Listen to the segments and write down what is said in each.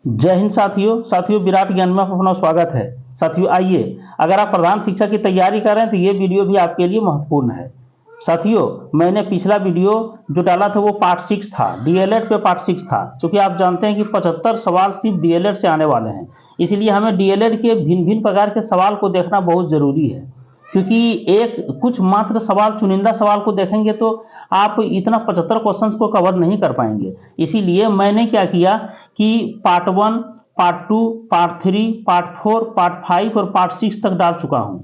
जय हिंद साथियों विराट ज्ञान में अपना स्वागत है। साथियों आइए, अगर आप प्रधान शिक्षक की तैयारी कर रहे हैं तो ये वीडियो भी आपके लिए महत्वपूर्ण है। साथियों, मैंने पिछला वीडियो जो डाला था वो पार्ट 6 था, डीएलएड पे पार्ट 6 था। क्योंकि आप जानते हैं कि 75 सवाल सिर्फ डीएलएड से आने वाले हैं, इसलिए हमें डीएलएड के भिन्न भिन्न प्रकार के सवाल को देखना बहुत जरूरी है। क्योंकि एक कुछ मात्र सवाल, चुनिंदा सवाल को देखेंगे तो आप इतना 75 क्वेश्चंस को कवर नहीं कर पाएंगे। इसीलिए मैंने क्या किया कि part 1, part 2, part 3, part 4, part 5 और पार्ट 6 तक डाल चुका हूं।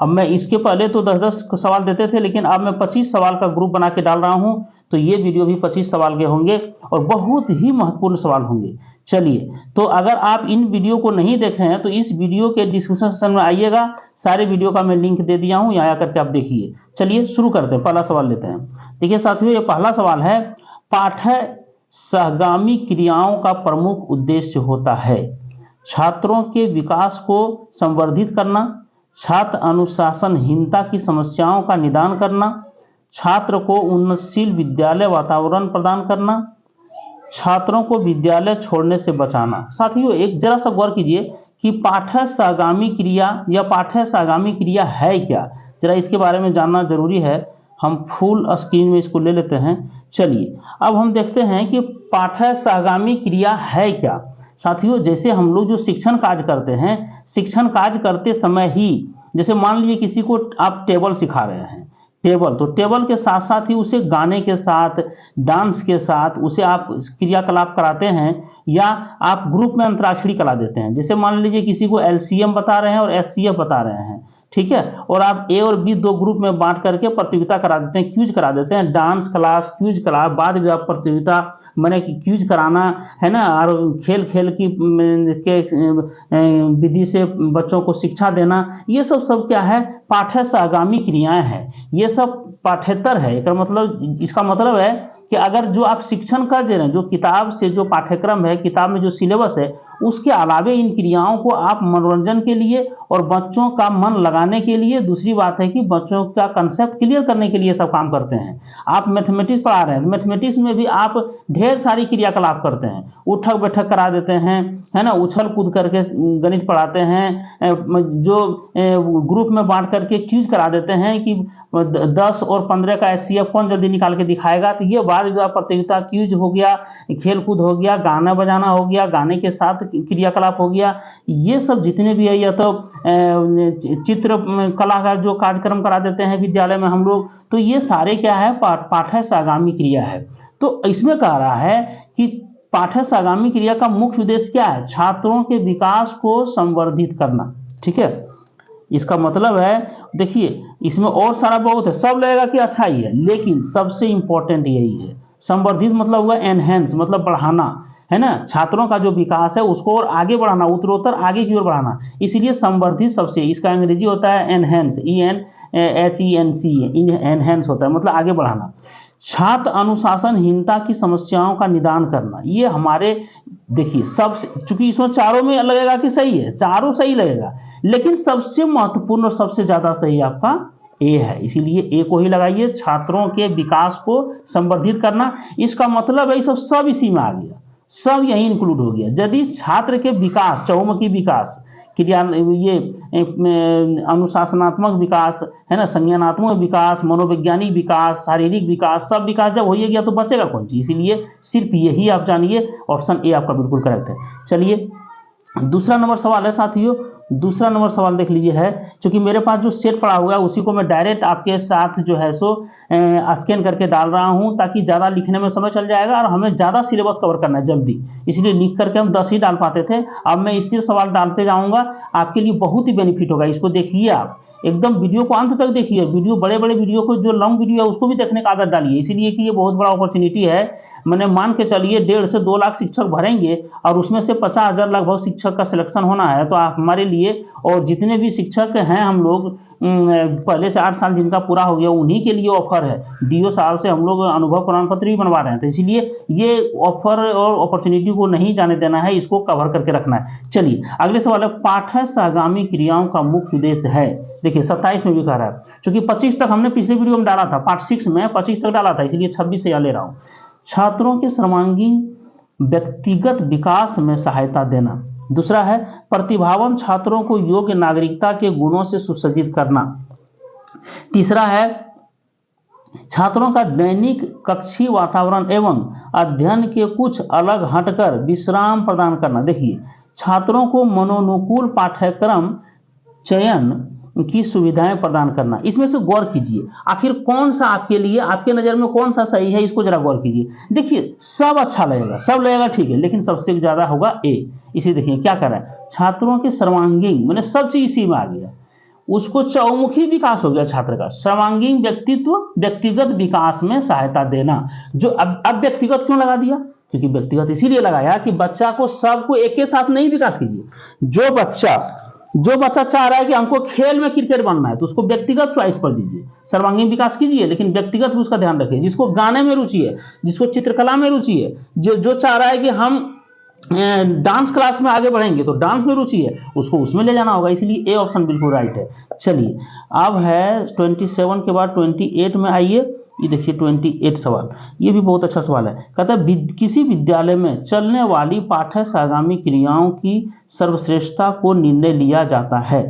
अब मैं इसके पहले तो 10-10 सवाल देते थे, लेकिन अब मैं 25 सवाल का ग्रुप बना के डाल रहा हूं। तो ये वीडियो भी 25 सवाल के होंगे और बहुत ही महत्वपूर्ण सवाल होंगे। चलिए, तो अगर आप इन वीडियो को नहीं देखे हैं तो इस वीडियो के डिस्क्रिप्शन सेक्शन में आइएगा, सारे वीडियो का मैं लिंक दे दिया हूं, यहाँ करके आप देखिए। चलिए शुरू करते हैं, पहला सवाल लेते हैं। देखिए साथियों, ये पहला सवाल है, पाठ्य सहगामी क्रियाओं का प्रमुख उद्देश्य होता है छात्रों के विकास को संवर्धित करना, छात्र अनुशासनहीनता की समस्याओं का निदान करना, छात्र को उन्नतशील विद्यालय वातावरण प्रदान करना, छात्रों को विद्यालय छोड़ने से बचाना। साथियों, एक जरा सा गौर कीजिए कि पाठ्य सहगामी क्रिया या पाठ्य सहगामी क्रिया है क्या, जरा इसके बारे में जानना जरूरी है। हम फुल स्क्रीन में इसको ले लेते हैं। चलिए, अब हम देखते हैं कि पाठ्य सहगामी क्रिया है क्या। साथियों, जैसे हम लोग जो शिक्षण कार्य करते हैं, शिक्षण कार्य करते समय ही, जैसे मान लीजिए किसी को आप टेबल सिखा रहे हैं, तो टेबल के साथ साथ ही उसे गाने के साथ, डांस के साथ उसे आप क्रियाकलाप कराते हैं, या आप ग्रुप में अंतराक्षरी करा देते हैं। जैसे मान लीजिए किसी को एलसीएम बता रहे हैं और एचसीएफ बता रहे हैं, ठीक है, और आप ए और बी दो ग्रुप में बांट करके प्रतियोगिता करा देते हैं, क्यूज करा देते हैं, डांस क्लास, क्यूज क्लास, बाद में आप प्रतियोगिता मैंने क्यूज कराना है ना, और खेल खेल की के विधि से बच्चों को शिक्षा देना, ये सब क्या है, पाठ्य सहगामी क्रियाएं हैं। ये सब पाठ्येतर है। इसका मतलब है कि अगर जो आप शिक्षण कर दे रहे हैं, जो किताब से जो पाठ्यक्रम है, किताब में जो सिलेबस है, उसके अलावे इन क्रियाओं को आप मनोरंजन के लिए और बच्चों का मन लगाने के लिए, दूसरी बात है कि बच्चों का कंसेप्ट क्लियर करने के लिए सब काम करते हैं। आप मैथमेटिक्स पढ़ा रहे हैं, मैथमेटिक्स में भी आप ढेर सारी क्रियाकलाप करते हैं, उठक बैठक करा देते हैं, है ना, उछल कूद करके गणित पढ़ाते हैं, जो ग्रुप में बांट करके क्यूज करा देते हैं कि 10 और 15 का एचसीएफ कौन जल्दी निकाल के दिखाएगा। तो ये बाद में प्रतियोगिता, क्यूज हो गया, खेल कूद हो गया, गाना बजाना हो गया, गाने के साथ क्रियाकलाप हो गया, ये सब जितने भी है, या तो चित्र कला का जो कार्यक्रम करा देते हैं विद्यालय में हम लोग, तो ये सारे क्या है, पाठ्य सहगामी क्रिया है। तो इसमें कह रहा है कि पाठ्य सहगामी क्रिया का मुख्य उद्देश्य क्या है, छात्रों के विकास को संवर्धित करना। ठीक है, इसका मतलब है, देखिए इसमें और सारा बहुत है, सब लगेगा कि अच्छा ही है, लेकिन सबसे इंपॉर्टेंट यही है। संवर्धित मतलब हुआ एनहेंस, मतलब बढ़ाना, है ना, छात्रों का जो विकास है उसको और आगे बढ़ाना, उत्तरोत्तर आगे की ओर बढ़ाना। इसलिए संवर्धित सबसे, इसका अंग्रेजी होता है एनहेंस, एनहेंस होता है, मतलब आगे बढ़ाना। छात्र अनुशासनहीनता की समस्याओं का निदान करना, ये हमारे, देखिए सबसे, चूंकि इसमें चारों में लगेगा कि सही है, चारों सही लगेगा, लेकिन सबसे महत्वपूर्ण और सबसे ज्यादा सही आपका ए है, इसीलिए ए को ही लगाइए। छात्रों के विकास को संवर्धित करना, इसका मतलब है सब इसी में आ गया, सब यही इंक्लूड हो गया। यदि छात्र के विकास, चहुमुखी विकास, क्रिया, ये अनुशासनात्मक विकास, है ना, संज्ञानात्मक विकास, मनोवैज्ञानिक विकास, शारीरिक विकास, सब विकास जब हो गया तो बचेगा कौन चीज, इसीलिए सिर्फ यही आप जानिए, ऑप्शन ए आपका बिल्कुल करेक्ट है। चलिए, दूसरा नंबर सवाल है साथियों, दूसरा नंबर सवाल देख लीजिए है, क्योंकि मेरे पास जो सेट पड़ा हुआ है उसी को मैं डायरेक्ट आपके साथ जो है सो स्कैन करके डाल रहा हूं, ताकि ज़्यादा लिखने में समय चल जाएगा और हमें ज़्यादा सिलेबस कवर करना है जल्दी, इसलिए लिख करके हम 10 ही डाल पाते थे। अब मैं स्थिर सवाल डालते जाऊंगा, आपके लिए बहुत ही बेनिफिट होगा। इसको देखिए, आप एकदम वीडियो को अंत तक देखिए, वीडियो बड़े बड़े वीडियो को, जो लॉन्ग वीडियो है उसको भी देखने का आदत डालिए, इसलिए कि ये बहुत बड़ा अपॉर्चुनिटी है। मैंने मान के चलिए 1.5 से 2 लाख शिक्षक भरेंगे और उसमें से 50,000 लगभग शिक्षक का सिलेक्शन होना है, तो आप हमारे लिए, और जितने भी शिक्षक हैं हम लोग पहले से 8 साल जिनका पूरा हो गया, उन्हीं के लिए ऑफर है। डीओ साल से हम लोग अनुभव प्रमाण पत्र भी बनवा रहे हैं, तो इसलिए ये ऑफर और अपॉर्चुनिटी को नहीं जाने देना है, इसको कवर करके रखना है। चलिए अगले सवाल है, पाठ्य सहगामी क्रियाओं का मुख्य उद्देश्य है। देखिए 27 में भी कह रहा है, क्योंकि 25 तक हमने पिछले वीडियो में डाला था, पार्ट 6 में 25 तक डाला था, इसलिए 26 से यहाँ ले रहा हूँ। छात्रों के सर्वांगीण व्यक्तिगत विकास में सहायता देना। दूसरा है प्रतिभावान छात्रों को योग्य नागरिकता के गुणों से सुसज्जित करना। तीसरा है छात्रों का दैनिक कक्षीय वातावरण एवं अध्ययन के कुछ अलग हटकर विश्राम प्रदान करना। देखिए, छात्रों को मनोनुकूल पाठ्यक्रम चयन की सुविधाएं प्रदान करना। इसमें से गौर कीजिए, आखिर कौन सा आपके लिए, आपके नज़र में कौन सा सही है, इसको जरा गौर कीजिए। देखिए, सब अच्छा लगेगा, सब लगेगा ठीक है, लेकिन सबसे ज़्यादा होगा ए। इसी देखिए क्या कर रहा है, छात्रों के सर्वांगीण, मैंने सब चीज़ इसी में आ गया, उसको चौमुखी विकास हो गया छात्र का। सर्वांगीण व्यक्तित्व, व्यक्तिगत विकास में सहायता देना। जो अब व्यक्तिगत क्यों लगा दिया, क्योंकि व्यक्तिगत इसीलिए लगाया कि बच्चा को सबको एक के साथ नहीं विकास कीजिए। जो बच्चा चाह रहा है कि हमको खेल में क्रिकेट बनना है, तो उसको व्यक्तिगत चॉइस पर दीजिए, सर्वांगीण विकास कीजिए, लेकिन व्यक्तिगत भी उसका ध्यान रखिए। जिसको गाने में रुचि है, जिसको चित्रकला में रुचि है, जो चाह रहा है कि हम डांस क्लास में आगे बढ़ेंगे, तो डांस में रुचि है, उसको उसमें ले जाना होगा। इसलिए ए ऑप्शन बिल्कुल राइट है। चलिए, अब है 27 के बाद 28 में आइए। ये देखिए 28 सवाल, ये भी बहुत अच्छा सवाल है। कहता है किसी विद्यालय में चलने वाली पाठ्य सहगामी क्रियाओं की सर्वश्रेष्ठता को निर्णय लिया जाता है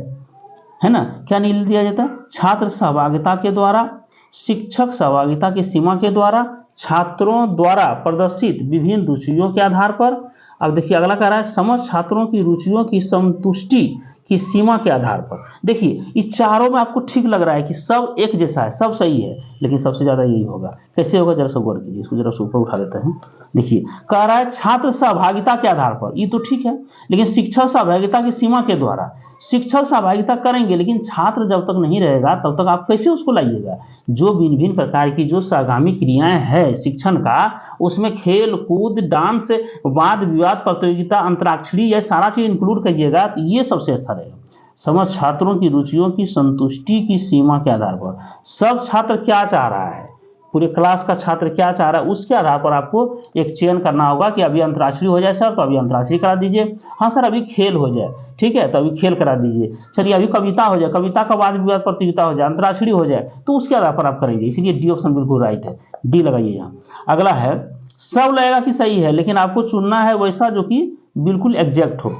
ना। क्या निर्णय लिया जाता है, छात्र सहभागिता के द्वारा, शिक्षक सहभागिता की सीमा के द्वारा, छात्रों द्वारा प्रदर्शित विभिन्न रुचियों के आधार पर। अब देखिए अगला कह रहा है समस्त छात्रों की रुचियों की संतुष्टि की सीमा के आधार पर। देखिए, इस चारों में आपको ठीक लग रहा है कि सब एक जैसा है, सब सही है, लेकिन सबसे ज्यादा यही होगा। कैसे होगा जरा सा गौर कीजिए, इसको जरा सा ऊपर उठा देते हैं। देखिए, कह रहा है छात्र सहभागिता के आधार पर, ये तो ठीक है, लेकिन शिक्षक सहभागिता की सीमा के द्वारा। शिक्षक सहभागिता करेंगे, लेकिन छात्र जब तक नहीं रहेगा तब तक आप कैसे उसको लाइएगा। जो भिन्न भिन्न प्रकार की जो सहगामी क्रियाएं हैं शिक्षण का, उसमें खेल कूद, डांस, वाद विवाद प्रतियोगिता, अंतराक्षरी, यह सारा चीज इंक्लूड करिएगा, तो ये सबसे अच्छा रहेगा। समस्त छात्रों की रुचियों की संतुष्टि की सीमा के आधार पर, सब छात्र क्या चाह रहा है, पूरे क्लास का छात्र क्या चाह रहा है, उसके आधार पर आपको एक चयन करना होगा कि अभी अंतराक्षरी हो जाए सर, तो अभी अंतराक्षरी करा दीजिए। हाँ सर, अभी खेल हो जाए, ठीक है, तो अभी खेल करा दीजिए। चलिए, अभी कविता हो जाए, कविता का वाद विवाद प्रतियोगिता हो जाए, अंतराक्षरी हो जाए, तो उसके आधार पर आप करेंगे। इसलिए डी ऑप्शन बिल्कुल राइट है, डी लगाइए यहाँ। अगला है सब लगेगा कि सही है, लेकिन आपको चुनना है वैसा जो कि बिल्कुल एग्जैक्ट हो।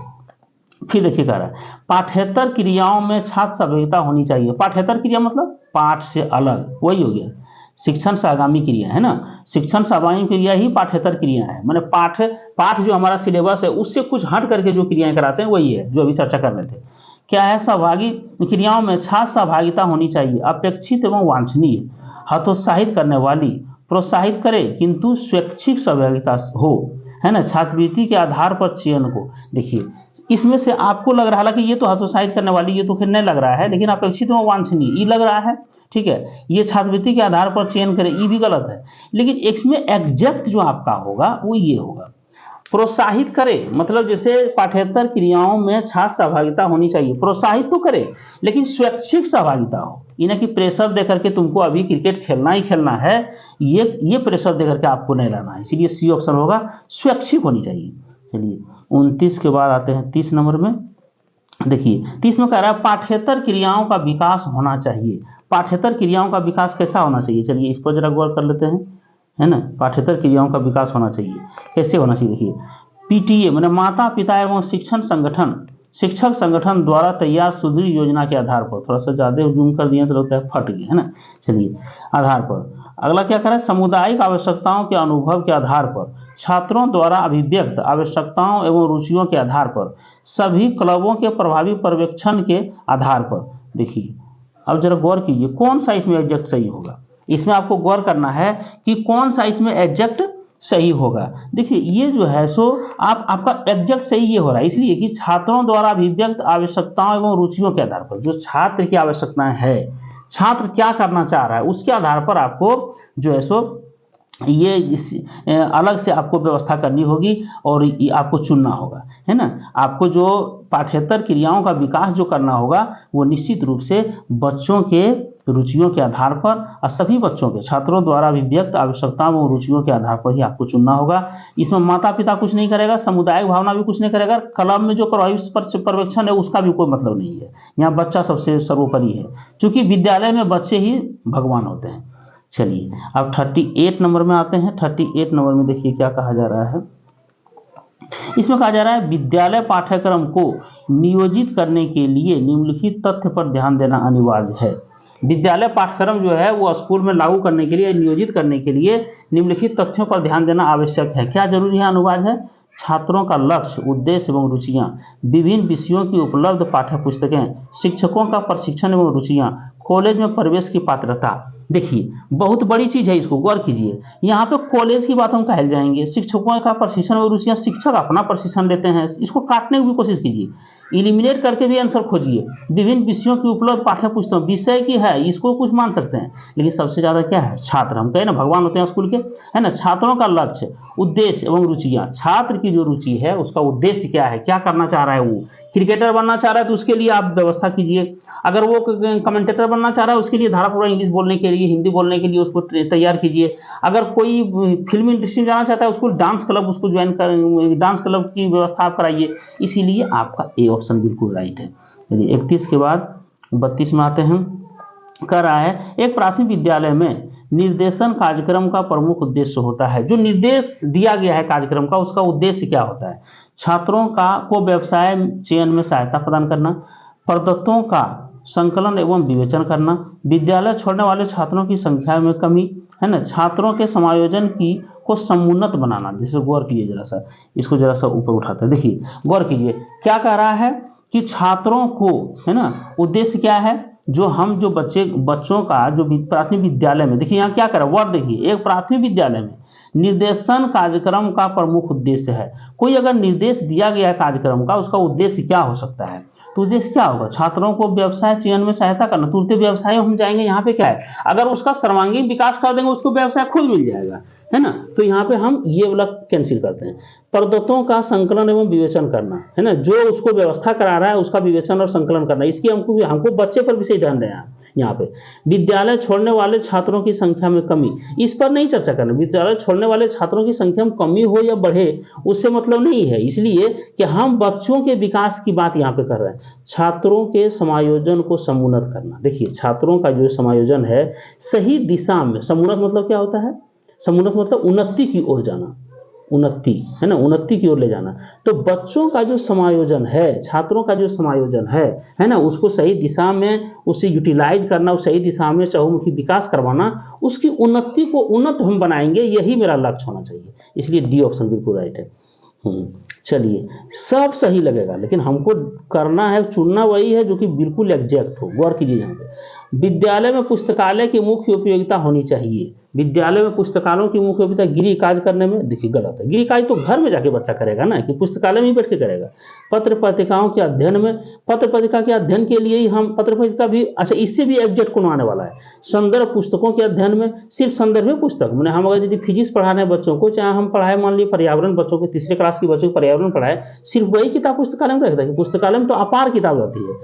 फिर देखिए कह रहा है पाठ्येतर क्रियाओं में छात्र सहभागिता होनी चाहिए। पाठ्येतर क्रिया मतलब पाठ से अलग, वही हो गया। शिक्षण सहगामी क्रिया है ना, शिक्षण सहगामी क्रिया ही पाठ्येतर क्रिया है। मैंने पाठ जो हमारा सिलेबस है उससे कुछ हट करके जो क्रियाएं कराते हैं वही है जो अभी चर्चा कर रहे थे। क्या है, सहभागी क्रियाओं में छात्र सहभागिता होनी चाहिए, अपेक्षित एवं वांछनीय, हतोत्साहित करने वाली, प्रोत्साहित करे किंतु स्वैच्छिक सहभागिता हो, है ना, छात्रवृत्ति के आधार पर चयन को। देखिए, इसमें से आपको लग रहा है कि ये तो हतोत्साहित करने वाली, ये तो फिर नहीं लग रहा है, लेकिन अपेक्षित एवं वांछनीय ये लग रहा है, ठीक है। ये छात्रवृत्ति के आधार पर चयन करें, ये भी गलत है, लेकिन इसमें एग्जैक्ट जो आपका होगा वो ये होगा। प्रोत्साहित करे मतलब जैसे पाठ्येतर क्रियाओं में छात्र सहभागिता होनी चाहिए, प्रोत्साहित तो करे लेकिन स्वैच्छिक सहभागिता हो। इन्हें कि प्रेशर देकर के तुमको अभी क्रिकेट खेलना ही खेलना है, ये प्रेशर देकर के आपको नहीं लाना है। इसलिए सी ऑप्शन होगा, स्वैच्छिक होनी चाहिए। चलिए 29 के बाद आते हैं 30 नंबर में। देखिए 30 में कह रहा है पाठ्येतर क्रियाओं का विकास होना चाहिए। पाठ्येतर क्रियाओं का विकास कैसा होना चाहिए, चलिए इस पर जरा गौर कर लेते हैं, है ना। पाठ्येतर क्रियाओं का विकास होना चाहिए, कैसे होना चाहिए। देखिए पीटीए मैंने माता पिता एवं शिक्षक संगठन द्वारा तैयार सुदृढ़ योजना के आधार पर, थोड़ा सा ज्यादा जूम कर दिए तो लगता है फट गया, है ना। चलिए आधार पर अगला क्या करें, सामुदायिक आवश्यकताओं के अनुभव के आधार पर, छात्रों द्वारा अभिव्यक्त आवश्यकताओं एवं रुचियों के आधार पर, सभी क्लबों के प्रभावी पर्यवेक्षण के आधार पर। देखिए अब जरा गौर कीजिए कौन सा इसमें एग्जैक्ट सही होगा। इसमें आपको गौर करना है कि कौन सा इसमें एग्जैक्ट सही होगा। देखिए ये जो है सो आपका एग्जैक्ट सही ये हो रहा है, इसलिए कि छात्रों द्वारा अभिव्यक्त आवश्यकताओं एवं रुचियों के आधार पर, जो छात्र की आवश्यकताएं है, छात्र क्या करना चाह रहा है, उसके आधार पर आपको जो है सो ये अलग से आपको व्यवस्था करनी होगी और आपको चुनना होगा, है ना। आपको जो पाठ्येतर क्रियाओं का विकास जो करना होगा वो निश्चित रूप से बच्चों के रुचियों के आधार पर और सभी बच्चों के छात्रों द्वारा अभिव्यक्त आवश्यकताओं और रुचियों के आधार पर ही आपको चुनना होगा। इसमें माता पिता कुछ नहीं करेगा, सामुदायिक भावना भी कुछ नहीं करेगा, क्लब में जो प्रभावी पर्यवेक्षण है उसका भी कोई मतलब नहीं है। यहाँ बच्चा सबसे सर्वोपरि है, क्योंकि विद्यालय में बच्चे ही भगवान होते हैं। चलिए अब 38 नंबर में आते हैं। 38 नंबर में देखिए क्या कहा जा रहा है। इसमें कहा जा रहा है विद्यालय पाठ्यक्रम को नियोजित करने के लिए निम्नलिखित तथ्य पर ध्यान देना अनिवार्य है। विद्यालय पाठ्यक्रम जो है वो स्कूल में लागू करने के लिए, नियोजित करने के लिए निम्नलिखित तथ्यों पर ध्यान देना आवश्यक है। क्या जरूरी है, अनिवार्य है? छात्रों का लक्ष्य, उद्देश्य एवं रुचियां, विभिन्न विषयों की उपलब्ध पाठ्य पुस्तकें, शिक्षकों का प्रशिक्षण एवं रुचियां, कॉलेज में प्रवेश की पात्रता। देखिए बहुत बड़ी चीज है, इसको गौर कीजिए। यहाँ पे कॉलेज की बात हम कहल जाएंगे, शिक्षकों का प्रशिक्षण और रुचियां, शिक्षक अपना प्रशिक्षण लेते हैं, इसको काटने की भी कोशिश कीजिए, इलिमिनेट करके भी आंसर खोजिए। विभिन्न विषयों की उपलब्ध पाठ्य पुस्तक, विषय की है, इसको कुछ मान सकते हैं, लेकिन सबसे ज्यादा क्या है, छात्र। हम कहें ना भगवान होते हैं स्कूल के, है ना। छात्रों का लक्ष्य, उद्देश्य एवं रुचियां, छात्र की जो रुचि है उसका उद्देश्य क्या है, क्या करना चाह रहा है वो। क्रिकेटर बनना चाह रहा है तो उसके लिए आप व्यवस्था कीजिए। अगर वो कमेंटेटर बनना चाह रहा है उसके लिए धारा पूरा इंग्लिश बोलने के लिए, हिंदी बोलने के लिए उसको तैयार कीजिए। अगर कोई फिल्म इंडस्ट्री में जाना चाहता है उसको डांस क्लब, उसको ज्वाइन कर, डांस क्लब की व्यवस्था आप कराइए। इसीलिए आपका ए ऑप्शन बिल्कुल राइट है। यदि 31 के बाद 32 में आते हैं, कर रहा है एक प्राथमिक विद्यालय में निर्देशन कार्यक्रम का प्रमुख उद्देश्य होता है। जो निर्देश दिया गया है कार्यक्रम का, उसका उद्देश्य क्या होता है? छात्रों को व्यवसाय चयन में सहायता प्रदान करना, प्रदत्तों का संकलन एवं विवेचन करना, विद्यालय छोड़ने वाले छात्रों की संख्या में कमी, है ना, छात्रों के समायोजन को समुन्नत बनाना। जैसे गौर कीजिए, जरा सा इसको जरा सा ऊपर उठाते हैं, देखिए गौर कीजिए क्या कह रहा है कि छात्रों को, है ना, उद्देश्य क्या है, जो बच्चों का जो प्राथमिक विद्यालय में, देखिए यहाँ क्या कर रहा है वर्ड, देखिए एक प्राथमिक विद्यालय में निर्देशन कार्यक्रम का प्रमुख उद्देश्य है। कोई अगर निर्देश दिया गया कार्यक्रम का, उसका उद्देश्य क्या हो सकता है? तो उद्देश्य क्या होगा? छात्रों को व्यवसाय चयन में सहायता करना। तुरंत व्यवसाय हम जाएंगे, यहाँ पे क्या है, अगर उसका सर्वांगीण विकास कर देंगे उसको व्यवसाय खुद मिल जाएगा, है ना। तो यहाँ पे हम ये वाला कैंसिल करते हैं। प्रदत्तों का संकलन एवं विवेचन करना, है ना, जो उसको व्यवस्था करा रहा है उसका विवेचन और संकलन करना। इसकी हमको बच्चे पर विशेष ध्यान देना। यहाँ पे विद्यालय छोड़ने वाले छात्रों की संख्या में कमी, इस पर नहीं चर्चा करना। विद्यालय छोड़ने वाले छात्रों की संख्या में कमी हो या बढ़े उससे मतलब नहीं है, इसलिए कि हम बच्चों के विकास की बात यहाँ पे कर रहे हैं। छात्रों के समायोजन को समुन्नत करना। देखिए छात्रों का जो समायोजन है सही दिशा में, समुन्नत मतलब क्या होता है? समुन्नत मतलब उन्नति की ओर जाना, उन्नति, है ना, उन्नति की ओर ले जाना। तो बच्चों का जो समायोजन है, छात्रों का जो समायोजन है ना, उसको सही दिशा में उसे यूटिलाइज करना, उस सही दिशा में चहुमुखी विकास करवाना, उसकी उन्नति को उन्नत हम बनाएंगे, यही मेरा लक्ष्य होना चाहिए। इसलिए डी ऑप्शन बिल्कुल राइट है। चलिए सब सही लगेगा, लेकिन हमको करना है, चुनना वही है जो कि बिल्कुल एग्जैक्ट हो। गौर कीजिए यहाँ पे, विद्यालय में पुस्तकालय की मुख्य उपयोगिता होनी चाहिए। विद्यालय में पुस्तकालयों की मुख्य उपयोगिता गृह कार्य करने में, देखिए गलत है। गृह कार्य तो घर में जाके बच्चा करेगा ना, कि पुस्तकालय में ही बैठ के करेगा। पत्र पत्रिकाओं के अध्ययन में, पत्र पत्रिका के अध्ययन के लिए ही हम पत्र पत्रिका भी, अच्छा इससे भी एग्जैक्ट कौन आने वाला है? संदर्भ पुस्तकों के अध्ययन में, सिर्फ संदर्भ पुस्तक, मैंने हम अगर यदि फिजिक्स पढ़ाने बच्चों को, चाहे हम पढ़ाए मान लीजिए पर्यावरण, बच्चों को तीसरे क्लास के बच्चों को पर्यावरण पढ़ाए, सिर्फ वही किताब पुस्तकालय में रखता है। पुस्तकालय में तो अपार किताब रहती है।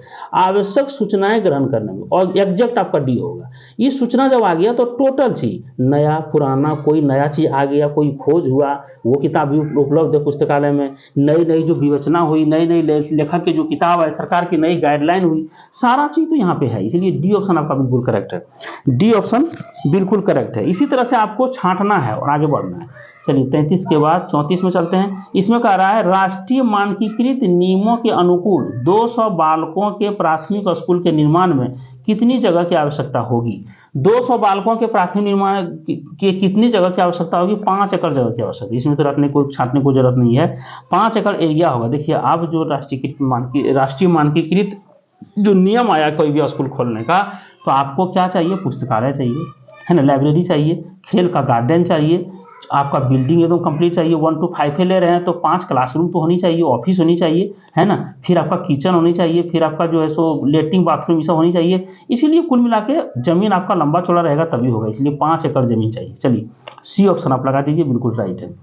आवश्यक सूचनाएं ग्रहण करने में, और एग्जैक्ट आपका डी होगा। ये सूचना जब आ गया तो टोटल चीज, नया पुराना, कोई नया चीज आ गया, कोई खोज हुआ, वो किताब भी उपलब्ध है पुस्तकालय में। नई नई जो विवेचना हुई, नई नई लेखक की जो किताब है, सरकार की नई गाइडलाइन हुई, सारा चीज तो यहाँ पे है। इसलिए डी ऑप्शन आपका बिल्कुल करेक्ट है। डी ऑप्शन बिल्कुल करेक्ट है। इसी तरह से आपको छांटना है और आगे बढ़ना है। चलिए 33 के बाद 34 में चलते हैं। इसमें कह रहा है राष्ट्रीय मानकीकृत नियमों के अनुकूल 200 बालकों के प्राथमिक स्कूल के निर्माण में कितनी जगह की आवश्यकता होगी? 200 बालकों के प्राथमिक निर्माण के कितनी जगह की आवश्यकता होगी? 5 एकड़ जगह की आवश्यकता। इसमें तो रखने को, छांटने को जरूरत नहीं है। 5 एकड़ एरिया होगा। देखिए अब जो राष्ट्रीय मानकीकृत जो नियम आया कोई भी स्कूल खोलने का, तो आपको क्या चाहिए? पुस्तकालय चाहिए, है ना, लाइब्रेरी चाहिए, खेल का गार्डन चाहिए, आपका बिल्डिंग एकदम कंप्लीट चाहिए। 1 to 5 ले रहे हैं तो 5 क्लासरूम तो होनी चाहिए, ऑफिस होनी चाहिए, है ना, फिर आपका किचन होनी चाहिए, फिर आपका जो है सो लेटरिन बाथरूम सब होनी चाहिए। इसीलिए कुल मिला के जमीन आपका लंबा चौड़ा रहेगा तभी होगा, इसलिए 5 एकड़ जमीन चाहिए। चलिए सी ऑप्शन आप लगा दीजिए, बिल्कुल राइट है।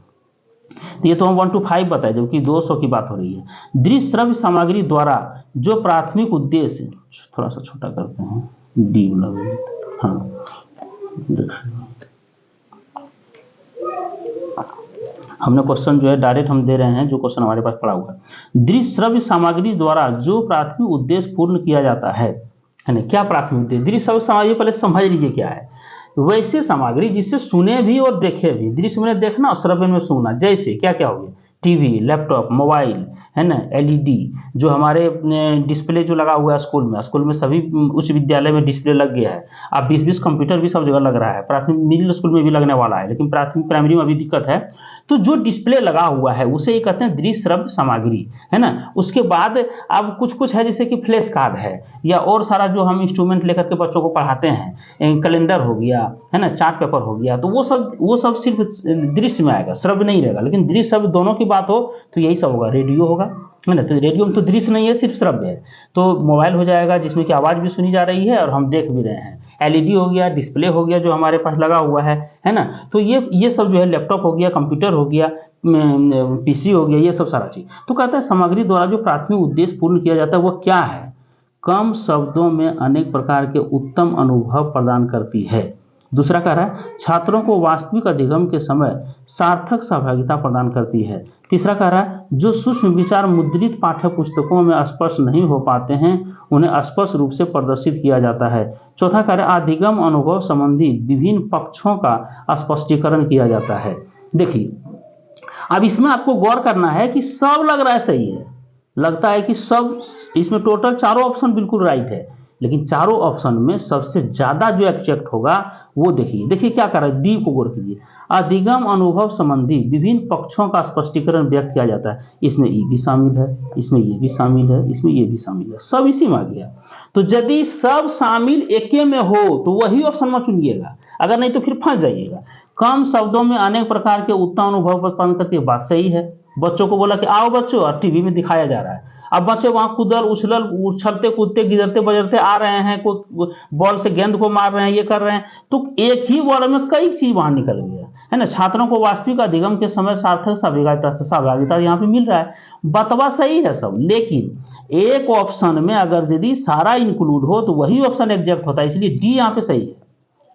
ये तो हम 1 to 5 बताए, जबकि 200 की बात हो रही है। दृश्य श्रव्य सामग्री द्वारा जो प्राथमिक उद्देश्य, थोड़ा सा छोटा करते हैं, डी हाँ, हमने क्वेश्चन जो है डायरेक्ट हम दे रहे हैं, जो क्वेश्चन हमारे पास पड़ा हुआ है। दृश्य श्रव्य सामग्री द्वारा जो प्राथमिक उद्देश्य पूर्ण किया जाता है ना, क्या प्राथमिक उद्देश्य? दृश्य श्रव्य सामग्री पहले समझ लीजिए क्या है। वैसे सामग्री जिससे सुने भी और देखे भी। दृश्य में देखना और श्रवण में सुनना। जैसे क्या क्या हो गया? टीवी, लैपटॉप, मोबाइल, है ना, एलईडी, जो हमारे डिस्प्ले जो लगा हुआ है स्कूल में सभी उच्च विद्यालय में डिस्प्ले लग गया है। अब 20-20 कंप्यूटर भी सब जगह लग रहा है, प्राथमिक मिडिल स्कूल में भी लगने वाला है, लेकिन प्राथमिक प्राइमरी में अभी दिक्कत है। तो जो डिस्प्ले लगा हुआ है उसे ये कहते हैं दृश्य श्रव्य सामग्री, है ना। उसके बाद अब कुछ कुछ है, जैसे कि फ्लैश कार्ड है, या और सारा जो हम इंस्ट्रूमेंट लेकर के बच्चों को पढ़ाते हैं, कैलेंडर हो गया, है ना, चार्ट पेपर हो गया, तो वो सब सिर्फ दृश्य में आएगा, श्रव्य नहीं रहेगा। लेकिन दृश्य श्रव्य दोनों की बात हो तो यही सब होगा, रेडियो होगा, है ना। तो रेडियो में तो दृश्य नहीं है, सिर्फ श्रव्य है। तो मोबाइल हो जाएगा जिसमें कि आवाज़ भी सुनी जा रही है और हम देख भी रहे हैं। एलईडी हो गया, डिस्प्ले हो गया जो हमारे पास लगा हुआ है ना। तो ये सब जो है, लैपटॉप हो गया, कंप्यूटर हो गया, पीसी हो गया, ये सब सारा चीज। तो कहता है सामग्री द्वारा जो प्राथमिक उद्देश्य पूर्ण किया जाता है वो क्या है? कम शब्दों में अनेक प्रकार के उत्तम अनुभव प्रदान करती है। दूसरा कह रहा है छात्रों को वास्तविक अधिगम के समय सार्थक सहभागिता प्रदान करती है। तीसरा कह रहा है जो सूक्ष्म विचार मुद्रित पाठ्य पुस्तकों में स्पष्ट नहीं हो पाते हैं उन्हें स्पष्ट रूप से प्रदर्शित किया जाता है। चौथा कह रहा है अधिगम अनुभव संबंधी विभिन्न पक्षों का स्पष्टीकरण किया जाता है। देखिए, अब इसमें आपको गौर करना है कि सब लग रहा है सही है, लगता है कि सब, इसमें टोटल चारों ऑप्शन बिल्कुल राइट है, लेकिन चारों ऑप्शन में सबसे ज्यादा जो एग्जैक्ट होगा वो देखिए क्या कर रहा है, डी को गौर कीजिए। अधिगम अनुभव संबंधी विभिन्न पक्षों का स्पष्टीकरण व्यक्त किया जाता है। इसमें ई भी शामिल है, इसमें ये भी शामिल है, इसमें ये भी शामिल है, सब इसी में आ गया। तो यदि सब शामिल एके में हो तो वही ऑप्शन में चुनिएगा, अगर नहीं तो फिर फंस जाइएगा। कम शब्दों में अनेक प्रकार के उत्तम अनुभव उत्पन्न करती है, बात सही है। बच्चों को बोला कि आओ बच्चों, और टीवी में दिखाया जा रहा है, अब बच्चे वहां उछलते कूदते गिरते बजरते आ रहे हैं, कोई बॉल से गेंद को मार रहे हैं, ये कर रहे हैं, तो एक ही वर्ड में कई चीज बाहर निकल गया, है ना। छात्रों को वास्तविक अधिगम के समय सार्थक सहभागिता यहाँ पे मिल रहा है, बतवा सही है सब, लेकिन एक ऑप्शन में अगर यदि सारा इंक्लूड हो तो वही ऑप्शन एग्जैक्ट होता है, इसलिए डी यहाँ पे सही है,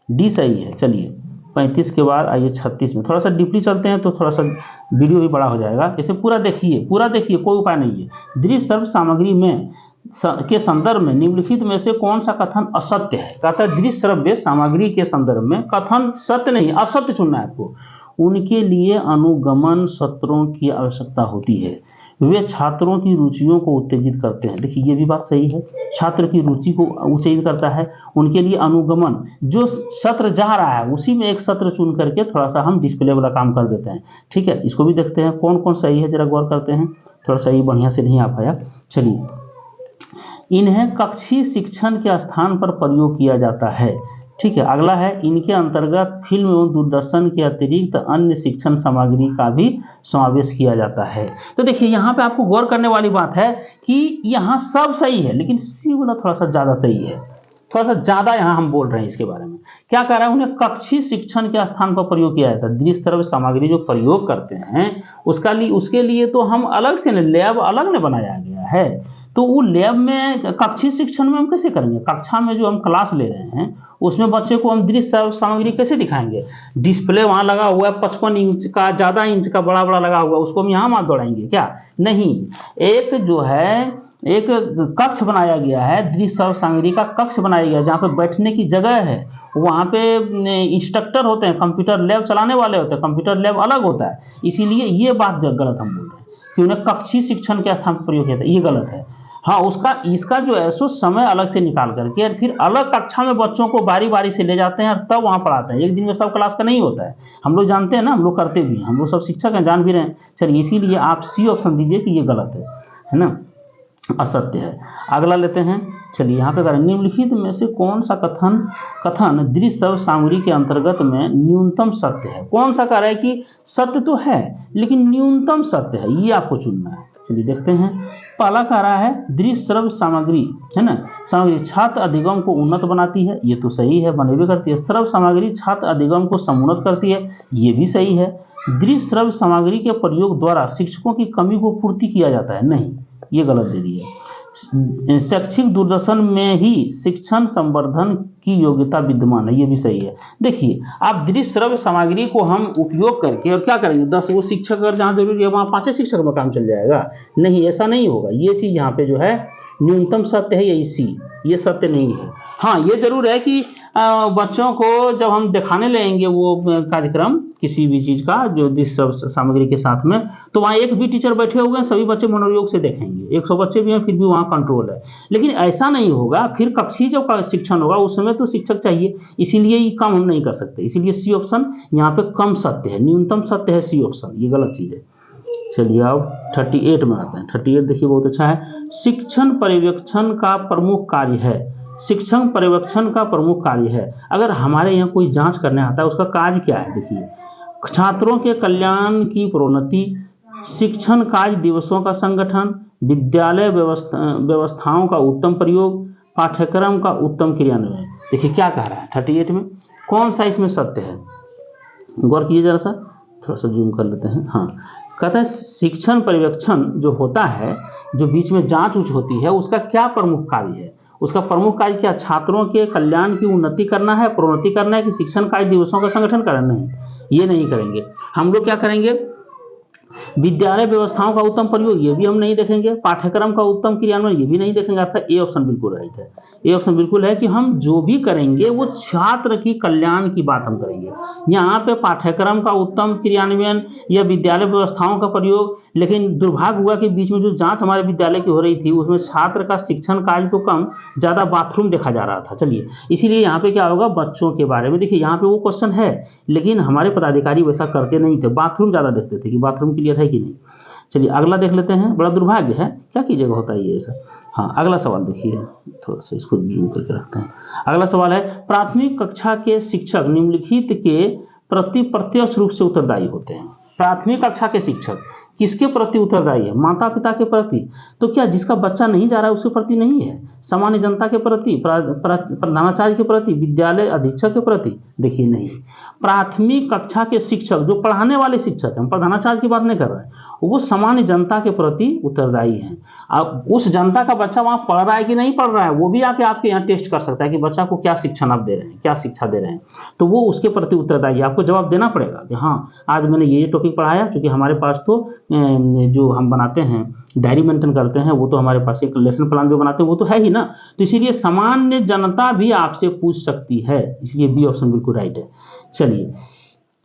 डी सही है। चलिए 35 के बाद आइए 36 में, थोड़ा सा डीपली चलते हैं तो थोड़ा सा वीडियो भी बड़ा हो जाएगा। इसे पूरा देखिए, कोई उपाय नहीं है। दृश्य श्रव्य सामग्री में के संदर्भ में निम्नलिखित में से कौन सा कथन असत्य है? कहता है दृश्य श्रव्य सामग्री के संदर्भ में कथन सत्य नहीं, असत्य चुनना है आपको। उनके लिए अनुगमन सत्रों की आवश्यकता होती है, वे छात्रों की रुचियों को उत्तेजित करते हैं। देखिए ये भी बात सही है, छात्र की रुचि को उत्तेजित करता है। उनके लिए अनुगमन, जो सत्र जा रहा है उसी में एक सत्र चुन करके थोड़ा सा हम डिस्प्ले वाला काम कर देते हैं। ठीक है, इसको भी देखते हैं कौन कौन सही है, जरा गौर करते हैं। थोड़ा सा ये बढ़िया से नहीं आ पाया। चलिए, इन्हें कक्षीय शिक्षण के स्थान पर प्रयोग किया जाता है। ठीक है, अगला है इनके अंतर्गत फिल्म एवं दूरदर्शन के अतिरिक्त अन्य शिक्षण सामग्री का भी समावेश किया जाता है। तो देखिए यहाँ पे आपको गौर करने वाली बात है कि यहाँ सब सही है, लेकिन सी वाला थोड़ा सा ज्यादा सही है, थोड़ा सा ज्यादा यहाँ हम बोल रहे हैं इसके बारे में। क्या कह रहा है, उन्हें कक्षीय शिक्षण के स्थान पर प्रयोग किया जाता है। दृश्य श्रव्य सामग्री जो प्रयोग करते हैं उसके लिए तो हम अलग से लैब अलग ने बनाया गया है। तो वो लैब में कक्षीय शिक्षण में हम कैसे करेंगे? कक्षा में जो हम क्लास ले रहे हैं उसमें बच्चे को हम दृश्य सामग्री कैसे दिखाएंगे? डिस्प्ले वहां लगा हुआ है 55 इंच का, ज्यादा इंच का बड़ा बड़ा लगा हुआ है, उसको हम यहाँ वहां दौड़ाएंगे क्या? नहीं, एक जो है एक कक्ष बनाया गया है, दृश्य सामग्री का कक्ष बनाया गया है जहाँ पे बैठने की जगह है। वहाँ पे इंस्ट्रक्टर होते हैं, कंप्यूटर लैब चलाने वाले होते हैं, कंप्यूटर लैब अलग होता है। इसीलिए ये बात गलत हम बोल रहे हैं कि उन्हें कक्षीय शिक्षण के स्थान पर प्रयोग किया था, ये गलत है। हाँ, इसका जो है सो समय अलग से निकाल करके और फिर अलग कक्षा में बच्चों को बारी बारी से ले जाते हैं और तब वहाँ पढ़ाते हैं। एक दिन में सब क्लास का नहीं होता है, हम लोग जानते हैं ना, हम लोग करते भी हैं, हम लोग सब शिक्षक हैं, जान भी रहे हैं। चलिए, इसीलिए आप सी ऑप्शन दीजिए कि ये गलत है ना, असत्य है। अगला लेते हैं। चलिए यहाँ पे करें, निम्नलिखित में से कौन सा कथन दृश्य सामग्री के अंतर्गत में न्यूनतम सत्य है? कौन सा कह रहा है कि सत्य तो है लेकिन न्यूनतम सत्य है, ये आपको चुनना है। चलिए देखते हैं। पहला कह रहा है दृश्य श्रव्य सामग्री, है ना, सामग्री छात्र अधिगम को उन्नत बनाती है, ये तो सही है, बनेबे करती है। श्रव्य सामग्री छात्र अधिगम को समुन्नत करती है, ये भी सही है। दृश्य श्रव्य सामग्री के प्रयोग द्वारा शिक्षकों की कमी को पूर्ति किया जाता है, नहीं, ये गलत दे दिया। शैक्षिक दूरदर्शन में ही शिक्षण संवर्धन की योग्यता विद्यमान है, ये भी सही है। देखिए, आप दृश्य श्रव्य सामग्री को हम उपयोग करके और क्या करेंगे, 10 वो शिक्षक अगर जहाँ जरूरी है वहाँ 5 शिक्षक में काम चल जाएगा? नहीं, ऐसा नहीं होगा। ये चीज यहाँ पे जो है न्यूनतम सत्य है, ये सत्य नहीं है। हाँ, ये जरूर है कि बच्चों को जब हम दिखाने लगेंगे वो कार्यक्रम किसी भी चीज़ का जो जिस सब सामग्री के साथ में, तो वहाँ एक भी टीचर बैठे हुए हैं, सभी बच्चे मनोयोग से देखेंगे। 100 बच्चे भी हैं फिर भी वहाँ कंट्रोल है। लेकिन ऐसा नहीं होगा, फिर कक्षीय जब शिक्षण होगा उस समय तो शिक्षक चाहिए, इसीलिए ये काम हम नहीं कर सकते। इसीलिए सी ऑप्शन यहाँ पे कम सत्य है, न्यूनतम सत्य है सी ऑप्शन, ये गलत चीज़ है। चलिए अब 38 में आते हैं। 38 देखिए बहुत अच्छा है। शिक्षण पर्यवेक्षण का प्रमुख कार्य है। शिक्षण पर्यवेक्षण का प्रमुख कार्य है। अगर हमारे यहाँ कोई जांच करने आता है उसका कार्य क्या है, देखिए छात्रों के कल्याण की प्रोन्नति, शिक्षण कार्य दिवसों का संगठन, विद्यालय व्यवस्थाओं का उत्तम प्रयोग, पाठ्यक्रम का उत्तम क्रियान्वयन। देखिए क्या कह रहा है 38 में, कौन सा इसमें सत्य है, गौर कीजिए जरा सा, थोड़ा सा जूम कर लेते हैं। हाँ, कहता है शिक्षण पर्यवेक्षण जो होता है, जो बीच में जांच उच होती है, उसका क्या प्रमुख कार्य है। उसका प्रमुख कार्य क्या, छात्रों के कल्याण की उन्नति करना है, प्रोन्नति करना है, कि शिक्षण कार्य दिवसों का संगठन करना। नहीं, ये नहीं करेंगे। हम लोग क्या करेंगे, विद्यालय व्यवस्थाओं का उत्तम प्रयोग, ये भी हम नहीं देखेंगे। पाठ्यक्रम का उत्तम क्रियान्वयन, ये भी नहीं देखेंगे। अर्थात ए ऑप्शन बिल्कुल राइट है। ए ऑप्शन बिल्कुल है कि हम जो भी करेंगे वो छात्र की कल्याण की बात हम करेंगे। यहाँ पे पाठ्यक्रम का उत्तम क्रियान्वयन या विद्यालय व्यवस्थाओं का प्रयोग, लेकिन दुर्भाग्य हुआ कि बीच में जो जांच हमारे विद्यालय की हो रही थी उसमें छात्र का शिक्षण कार्य तो कम, ज़्यादा बाथरूम देखा जा रहा था। चलिए, इसीलिए यहाँ पे क्या होगा, बच्चों के बारे में। देखिए यहाँ पे वो क्वेश्चन है, लेकिन हमारे पदाधिकारी वैसा करते नहीं थे, बाथरूम ज़्यादा देखते थे कि बाथरूम क्लियर है कि नहीं। चलिए अगला देख लेते हैं। बड़ा दुर्भाग्य है, क्या कीजिएगा, होता है ये ऐसा। हाँ, अगला सवाल देखिए, थोड़ा सा इसको जूम करके रखते हैं। अगला सवाल है, प्राथमिक कक्षा के शिक्षक निम्नलिखित के प्रति प्रत्यक्ष रूप से उत्तरदायी होते हैं। प्राथमिक कक्षा के शिक्षक किसके प्रति उत्तरदायी है, माता पिता के प्रति। तो क्या जिसका बच्चा नहीं जा रहा है उसके प्रति नहीं है, सामान्य जनता के प्रति, प्रधानाचार्य के प्रति, विद्यालय अधीक्षक के प्रति। देखिए नहीं, प्राथमिक कक्षा के शिक्षक जो पढ़ाने वाले शिक्षक हैं, प्रधानाचार्य की बात नहीं कर रहे हैं, वो सामान्य जनता के प्रति उत्तरदायी हैं। अब उस जनता का बच्चा वहाँ पढ़ रहा है कि नहीं पढ़ रहा है, वो भी आके आपके यहाँ टेस्ट कर सकता है कि बच्चा को क्या शिक्षण आप दे रहे हैं, क्या शिक्षा दे रहे हैं, तो वो उसके प्रति उत्तरदायी है। आपको जवाब देना पड़ेगा कि हाँ आज मैंने ये टॉपिक पढ़ाया, क्योंकि हमारे पास तो जो हम बनाते हैं डायरी मेंटेन करते हैं, वो तो हमारे पास एक लेसन प्लान जो बनाते हैं वो तो है ही ना। तो इसीलिए सामान्य जनता भी आपसे पूछ सकती है, इसलिए बी ऑप्शन बिल्कुल राइट है। चलिए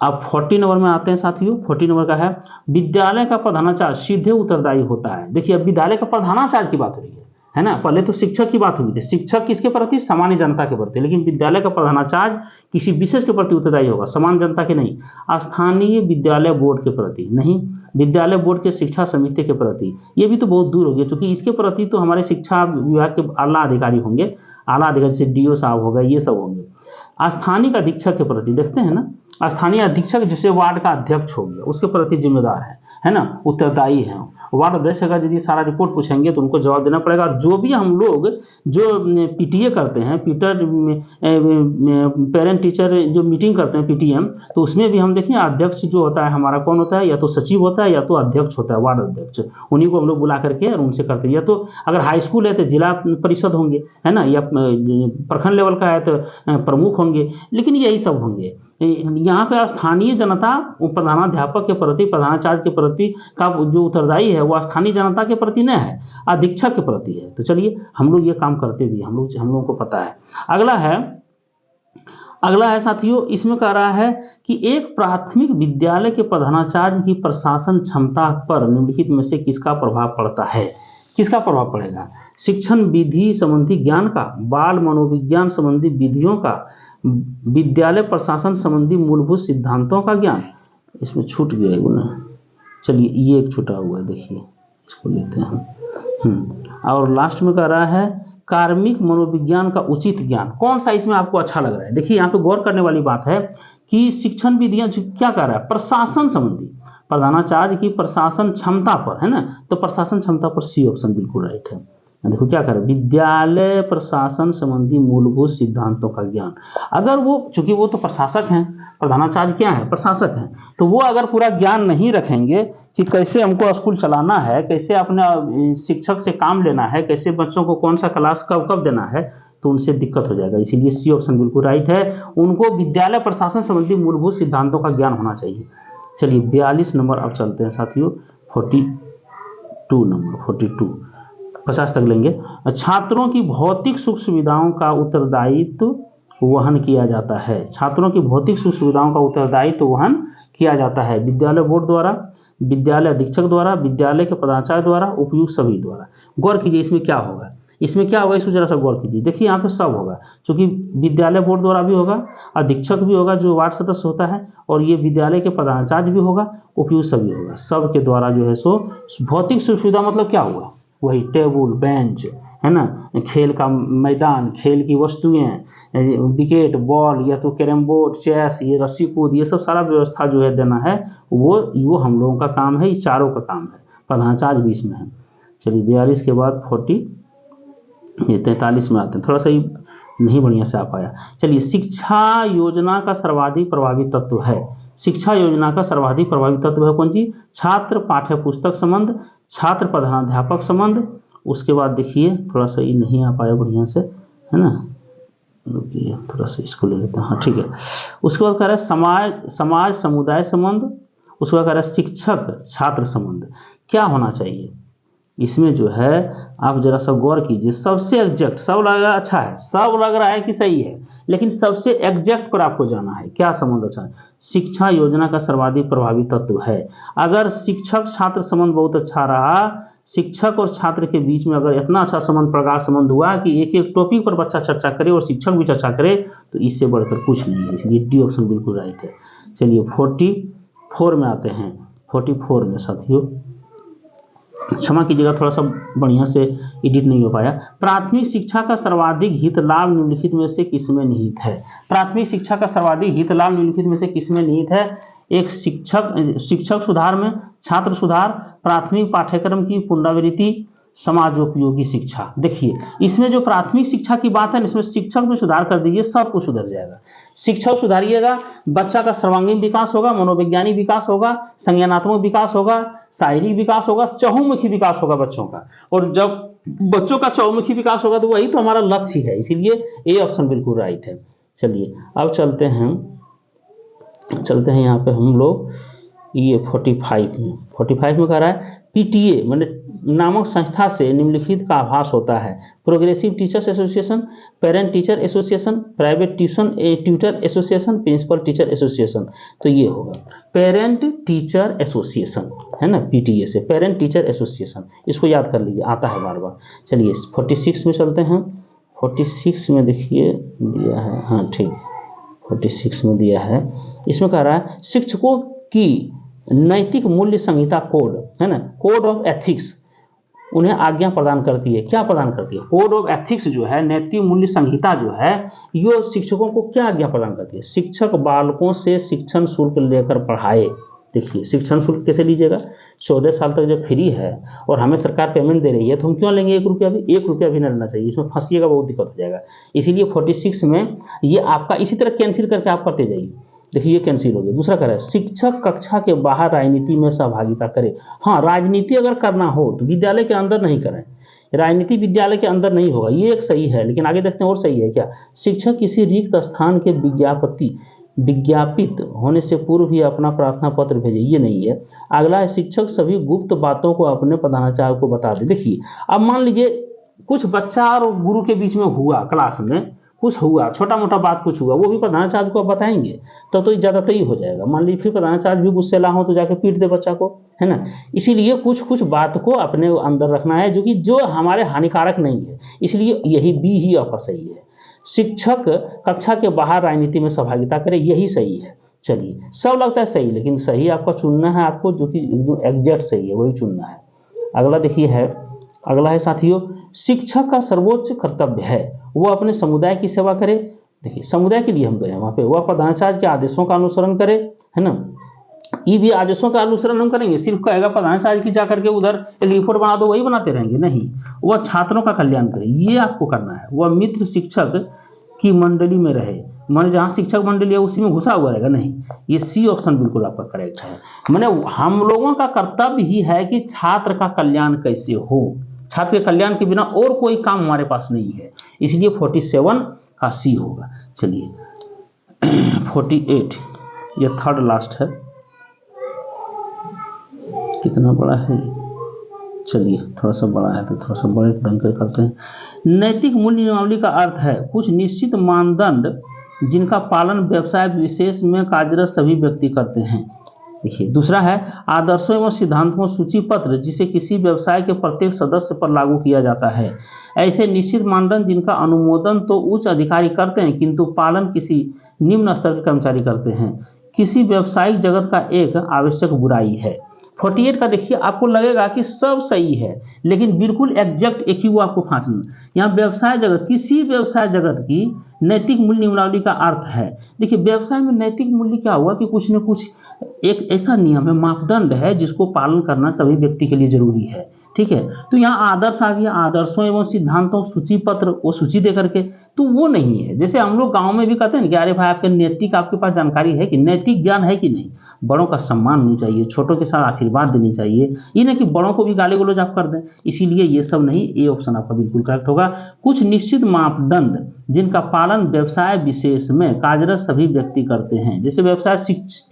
अब 40 नंबर में आते हैं साथियों। 40 नंबर का है, विद्यालय का प्रधानाचार्य सीधे उत्तरदायी होता है। देखिए अब विद्यालय का प्रधानाचार्य की बात हो रही है ना, पहले तो शिक्षक की बात हुई थी। शिक्षक किसके प्रति, सामान्य जनता के प्रति, लेकिन विद्यालय का प्रधानाचार्य किसी विशेष के प्रति उत्तरदायी होगा, सामान्य जनता के नहीं। स्थानीय विद्यालय बोर्ड के प्रति नहीं, विद्यालय बोर्ड के शिक्षा समिति के प्रति, ये भी तो बहुत दूर हो गया, क्योंकि इसके प्रति तो हमारे शिक्षा विभाग के आला अधिकारी होंगे, आला अधिकारी से डीओ साहब होगा, ये सब होंगे। स्थानीय अधीक्षक के प्रति देखते हैं ना, स्थानीय अधीक्षक जिसे वार्ड का अध्यक्ष हो गया उसके प्रति जिम्मेदार है ना, उत्तरदायी है। वार्ड अध्यक्ष का यदि सारा रिपोर्ट पूछेंगे तो उनको जवाब देना पड़ेगा। जो भी हम लोग जो पीटीए करते हैं, पेरेंट टीचर जो मीटिंग करते हैं पीटीएम, तो उसमें भी हम देखें अध्यक्ष जो होता है हमारा कौन होता है, या तो सचिव होता है या तो अध्यक्ष होता है, वार्ड अध्यक्ष। उन्हीं को हम लोग बुला करके और उनसे करते हैं। या तो अगर हाई स्कूल है तो जिला परिषद होंगे, है ना, या प्रखंड लेवल का है तो प्रमुख होंगे, लेकिन यही सब होंगे। यहाँ पे स्थानीय जनता प्रधानाध्यापक के प्रति, प्रधानाचार्य के प्रति का जो उत्तरदायी है वो स्थानीय जनता के प्रति नहीं है, अधीक्षक के प्रति है। तो चलिए हम लोग ये काम करते भी, हम लोगों को पता है। अगला है साथियों, इसमें कह रहा है कि एक प्राथमिक विद्यालय के प्रधानाचार्य की प्रशासन क्षमता पर निम्नलिखित में से किसका प्रभाव पड़ता है। किसका प्रभाव पड़ेगा, शिक्षण विधि संबंधी ज्ञान का, बाल मनोविज्ञान संबंधी विधियों का, विद्यालय प्रशासन संबंधी मूलभूत सिद्धांतों का ज्ञान। इसमें छूट गया है ना, चलिए ये एक छूटा हुआ है, देखिए इसको लेते हैं। और लास्ट में कह रहा है कार्मिक मनोविज्ञान का उचित ज्ञान। कौन सा इसमें आपको अच्छा लग रहा है। देखिए यहाँ पे गौर करने वाली बात है कि शिक्षण विधियां क्या कर रहा है, प्रशासन संबंधी, प्रधानाचार्य की प्रशासन क्षमता पर, है ना, तो प्रशासन क्षमता पर सी ऑप्शन बिल्कुल राइट है। देखो क्या कर, विद्यालय प्रशासन संबंधी मूलभूत सिद्धांतों का ज्ञान। अगर वो, चूंकि वो तो प्रशासक हैं, प्रधानाचार्य क्या है, प्रशासक हैं, तो वो अगर पूरा ज्ञान नहीं रखेंगे कि कैसे हमको स्कूल चलाना है, कैसे अपने शिक्षक से काम लेना है, कैसे बच्चों को कौन सा क्लास कब कब देना है, तो उनसे दिक्कत हो जाएगा। इसीलिए सी ऑप्शन बिल्कुल राइट है। उनको विद्यालय प्रशासन संबंधी मूलभूत सिद्धांतों का ज्ञान होना चाहिए। चलिए 42 नंबर अब चलते हैं साथियों। 42 नंबर 42 50 तक लेंगे। छात्रों की भौतिक सुख सुविधाओं का उत्तरदायित्व वहन किया जाता है। छात्रों की भौतिक सुख सुविधाओं का उत्तरदायित्व वहन किया जाता है विद्यालय बोर्ड द्वारा, विद्यालय अधीक्षक द्वारा, विद्यालय के पदाचार्य द्वारा, उपयुक्त सभी द्वारा। गौर कीजिए इसमें क्या होगा, इसमें क्या होगा, इसको जरा सा गौर कीजिए। देखिए यहाँ पे सब होगा, क्योंकि विद्यालय बोर्ड द्वारा भी होगा, अधीक्षक भी होगा जो वार्ड सदस्य होता है, और ये विद्यालय के प्रधानाचार्य भी होगा, उपयुक्त सभी होगा। सब के द्वारा जो है सो भौतिक सुविधा मतलब क्या हुआ, वही टेबल बेंच है ना, खेल का मैदान, खेल की वस्तुएं, विकेट, बॉल या तो कैरम बोर्ड, चेस, ये रस्सी कूद, ये सब सारा व्यवस्था जो है देना है, वो हम लोगों का काम है, ये चारों का काम है, प्रधानाचार्य भी इसमें है। चलिए 42 के बाद 40 ये 43 में आते हैं, थोड़ा सा ही नहीं बढ़िया से आ पाया। चलिए शिक्षा योजना का सर्वाधिक प्रभावी तत्व है, शिक्षा योजना का सर्वाधिक प्रभावी तत्व है कौन सी, छात्र पाठ्य पुस्तक संबंध, छात्र प्रधानाध्यापक संबंध। उसके बाद देखिए थोड़ा सा ये नहीं आ पाया बढ़िया से, है ना, रुकिए थोड़ा सा इसको ले लेते हैं, हाँ ठीक है। उसके बाद कह रहा है समाज समुदाय संबंध, उसके बाद कह रहा है शिक्षक छात्र संबंध। क्या होना चाहिए इसमें जो है, आप जरा सा गौर कीजिए, सबसे एग्जैक्ट, सब लग रहा है अच्छा है, सब लग रहा है कि सही है, लेकिन सबसे एग्जैक्ट पर आपको जाना है, क्या संबंध अच्छा है, शिक्षा योजना का सर्वाधिक प्रभावी तत्व है। अगर शिक्षक छात्र संबंध बहुत अच्छा रहा, शिक्षक और छात्र के बीच में अगर इतना अच्छा संबंध, प्रगाढ़ संबंध हुआ कि एक एक टॉपिक पर बच्चा चर्चा करे और शिक्षक भी चर्चा करे, तो इससे बढ़कर कुछ नहीं है, इसलिए डी ऑप्शन बिल्कुल राइट है। चलिए 44 में आते हैं, 44 में साथियों क्षमा कीजिएगा थोड़ा सा बढ़िया से एडिट नहीं हो पाया। प्राथमिक शिक्षा का सर्वाधिक हित लाभ निम्नलिखित में से किसमें निहित है, प्राथमिक शिक्षा का सर्वाधिक हित लाभ निम्नलिखित में से किसमें निहित है, एक शिक्षक सुधार में, छात्र सुधार, प्राथमिक पाठ्यक्रम की पुनरावृत्ति, समाजोपयोगी शिक्षा। देखिए इसमें जो प्राथमिक शिक्षा की बात है ना, इसमें शिक्षक में सुधार कर दीजिए, सब कुछ सुधर जाएगा। शिक्षक सुधारिएगा, बच्चा का सर्वांगीण विकास होगा, मनोवैज्ञानिक विकास होगा, संज्ञानात्मक विकास होगा, शारीरिक विकास होगा, चहुमुखी विकास होगा बच्चों का। और जब बच्चों का चहुमुखी विकास होगा तो वही तो हमारा लक्ष्य है, इसीलिए ए ऑप्शन बिल्कुल राइट है। चलिए अब चलते हैं यहाँ पे हम लोग ये 45 में कह रहा है पीटीए मैंने नामक संस्था से निम्नलिखित का आभास होता है, progressive teachers association, parent teacher association, private tutor association, principal teacher association. तो ये होगा पेरेंट टीचर एसोसिएशन, है ना, पीटीए से पेरेंट टीचर एसोसिएशन, इसको याद कर लीजिए, आता है बार बार। चलिए 46 में चलते हैं, 46 में देखिए दिया है, हाँ ठीक, 46 में दिया है, इसमें कह रहा है शिक्षकों की नैतिक मूल्य संहिता कोड, है ना, कोड ऑफ एथिक्स उन्हें आज्ञा प्रदान करती है। क्या प्रदान करती है, कोड ऑफ एथिक्स जो है, नैतिक मूल्य संहिता जो है, ये शिक्षकों को क्या आज्ञा प्रदान करती है, शिक्षक बालकों से शिक्षण शुल्क लेकर पढ़ाए। देखिए शिक्षण शुल्क कैसे लीजिएगा, 14 साल तक जब फ्री है और हमें सरकार पेमेंट दे रही है तो हम क्यों लेंगे 1 रुपया भी, 1 रुपया भी नहीं लेना चाहिए, इसमें फंसिएगा बहुत दिक्कत हो जाएगा। इसीलिए 46 में ये आपका इसी तरह कैंसिल करके आप करते जाइए। देखिए ये कैंसिल हो गया। दूसरा कह रहा है शिक्षक कक्षा के बाहर राजनीति में सहभागिता करे। हाँ, राजनीति अगर करना हो तो विद्यालय के अंदर नहीं करें, राजनीति विद्यालय के अंदर नहीं होगा, ये एक सही है। लेकिन आगे देखते हैं और सही है क्या, शिक्षक किसी रिक्त स्थान के विज्ञापित होने से पूर्व ही अपना प्रार्थना पत्र भेजे, ये नहीं है। अगला है शिक्षक सभी गुप्त बातों को अपने प्रधानाचार्य को बता दे। देखिए अब मान लीजिए कुछ बच्चा और गुरु के बीच में हुआ, क्लास में कुछ हुआ, छोटा मोटा बात कुछ हुआ, वो भी प्रधानाचार्य को आप बताएंगे तो ज़्यादा तय हो जाएगा। मान लीजिए फिर प्रधानाचार्य भी गुस्सेला हो तो जाके पीट दे बच्चा को, है ना। इसीलिए कुछ बात को अपने अंदर रखना है जो हमारे हानिकारक नहीं है, इसलिए यही बी ही आपका सही है। शिक्षक कक्षा के बाहर राजनीति में सहभागिता करे, यही सही है। चलिए सब लगता है सही, लेकिन सही आपका चुनना है, आपको जो कि एकदम एग्जैक्ट सही है वही चुनना है। अगला देखिए है, अगला है साथियों शिक्षक का सर्वोच्च कर्तव्य है वो अपने समुदाय की सेवा करे। देखिए समुदाय के लिए हम गए वहाँ पे, वह प्रधानाचार्य के आदेशों का अनुसरण करे, है ना। ये भी आदेशों का अनुसरण हम करेंगे, सिर्फ कहेगा प्रधानाचार्य की जा करके उधर रिपोर्ट बना दो वही बनाते रहेंगे, नहीं, वह छात्रों का कल्याण करे, ये आपको करना है। वह मित्र शिक्षक की मंडली में रहे, मान जहाँ शिक्षक मंडली है उसी में घुसा हुआ रहेगा, नहीं, ये सी ऑप्शन बिल्कुल आपका करेक्ट है। मैंने हम लोगों का कर्तव्य ही है कि छात्र का कल्याण कैसे हो, छात्र के कल्याण के बिना और कोई काम हमारे पास नहीं है, इसलिए 47 का सी होगा। चलिए 48 ये थर्ड लास्ट है, कितना बड़ा है, चलिए थोड़ा सा बड़ा है तो थोड़ा सा बड़े ढंग से करते हैं। नैतिक मूल्य नियमावली का अर्थ है कुछ निश्चित मानदंड जिनका पालन व्यवसाय विशेष में कार्यरत सभी व्यक्ति करते हैं। देखिए दूसरा है आदर्शों एवं सिद्धांतों सूची पत्र जिसे किसी व्यवसाय के प्रत्येक सदस्य पर लागू किया जाता है। ऐसे निश्चित मानदंड जिनका अनुमोदन तो उच्च अधिकारी करते हैं किंतु पालन किसी निम्न स्तर के कर्मचारी करते हैं, किसी व्यवसायिक जगत का एक आवश्यक बुराई है। 48 का देखिए आपको लगेगा कि सब सही है, लेकिन बिल्कुल एग्जैक्ट एक ही वो आपको फाँचना। यहाँ व्यवसाय जगत, किसी व्यवसाय जगत की नैतिक मूल्य नियमावली का अर्थ है। देखिए व्यवसाय में नैतिक मूल्य क्या हुआ कि कुछ न कुछ एक ऐसा नियम है, मापदंड है जिसको पालन करना सभी व्यक्ति के लिए जरूरी है। ठीक है, तो यहाँ आदर्श आ गया, आदर्शों एवं सिद्धांतों सूची पत्र, वो सूची दे करके, तो वो नहीं है। जैसे हम लोग गांव में भी कहते हैं कि अरे भाई आपके नैतिक, आपके पास जानकारी है कि नैतिक ज्ञान है कि नहीं, बड़ों का सम्मान होनी चाहिए, छोटों के साथ आशीर्वाद देनी चाहिए, ये नहीं कि बड़ों को भी गाली गलौज आप कर दें। इसीलिए ये सब नहीं, ये ऑप्शन आपका बिल्कुल करेक्ट होगा। कुछ निश्चित मापदंड जिनका पालन व्यवसाय विशेष में कार्यरत सभी व्यक्ति करते हैं। जैसे व्यवसाय,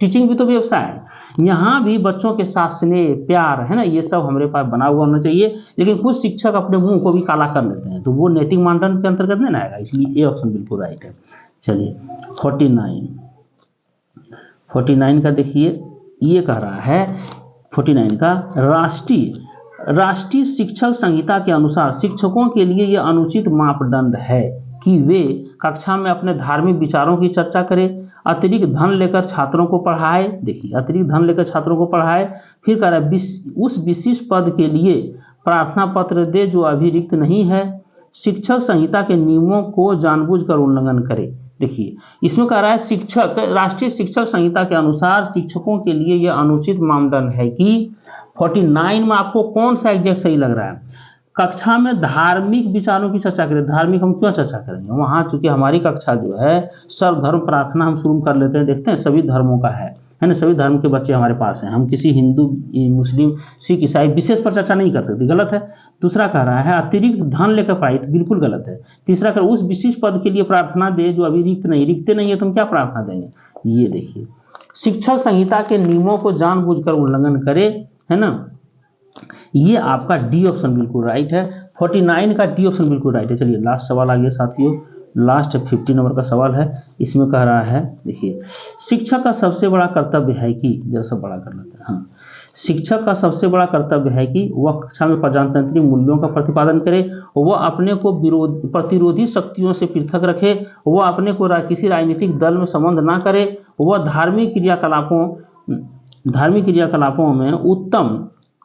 टीचिंग भी तो व्यवसाय है, यहाँ भी बच्चों के साथ स्नेह प्यार है ना, ये सब हमारे पास बना हुआ होना चाहिए। लेकिन कुछ शिक्षक अपने मुंह को भी काला कर लेते हैं, तो वो नैतिक मानदंड के अंतर्गत नहीं आएगा, इसलिए ये ऑप्शन बिल्कुल राइट है। चलिए 49 का देखिए, ये कह रहा है 49 का राष्ट्रीय शिक्षक संहिता के अनुसार शिक्षकों के लिए यह अनुचित मापदंड है कि वे कक्षा में अपने धार्मिक विचारों की चर्चा करें, अतिरिक्त धन लेकर छात्रों को पढ़ाए। देखिए अतिरिक्त धन लेकर छात्रों को पढ़ाए, फिर कह रहा है उस विशिष्ट पद के लिए प्रार्थना पत्र दे जो अभी रिक्त नहीं है, शिक्षक संहिता के नियमों को जानबूझकर उल्लंघन करे। देखिए इसमें कह रहा है शिक्षक, राष्ट्रीय शिक्षक संहिता के अनुसार शिक्षकों के लिए यह अनुचित मानदंड है कि 49 में आपको कौन सा एग्जैक्ट सही लग रहा है, कक्षा में धार्मिक विचारों की चर्चा करें। धार्मिक हम क्यों चर्चा करेंगे, वहाँ चूंकि हमारी कक्षा जो है सर्वधर्म प्रार्थना हम शुरू कर लेते हैं, देखते हैं सभी धर्मों का है ना, सभी धर्म के बच्चे हमारे पास हैं, हम किसी हिंदू मुस्लिम सिख ईसाई विशेष पर चर्चा नहीं कर सकते, गलत है। दूसरा कह रहा है अतिरिक्त धन लेकर पढ़ाई, तो बिल्कुल गलत है। तीसरा कह रहा है उस विशिष्ट पद के लिए प्रार्थना दे जो अभी रिक्त नहीं है, तुम क्या प्रार्थना देंगे। ये देखिए शिक्षक संहिता के नियमों को जानबूझकर उल्लंघन करे, है ना, ये आपका डी ऑप्शन बिल्कुल राइट है। 49 का डी ऑप्शन बिल्कुल राइट है। चलिए लास्ट सवाल आ गया साथियों, लास्ट 50 नंबर का सवाल है। इसमें कह रहा है देखिए शिक्षक का सबसे बड़ा कर्तव्य है कि, जरा सब बड़ा कर लेते हैं, हाँ, शिक्षक का सबसे बड़ा कर्तव्य है कि वह कक्षा में प्रजातंत्री मूल्यों का प्रतिपादन करे, वह अपने को प्रतिरोधी शक्तियों से पृथक रखे, वह अपने को किसी राजनीतिक दल में संबंध ना करे, वह धार्मिक क्रियाकलापों में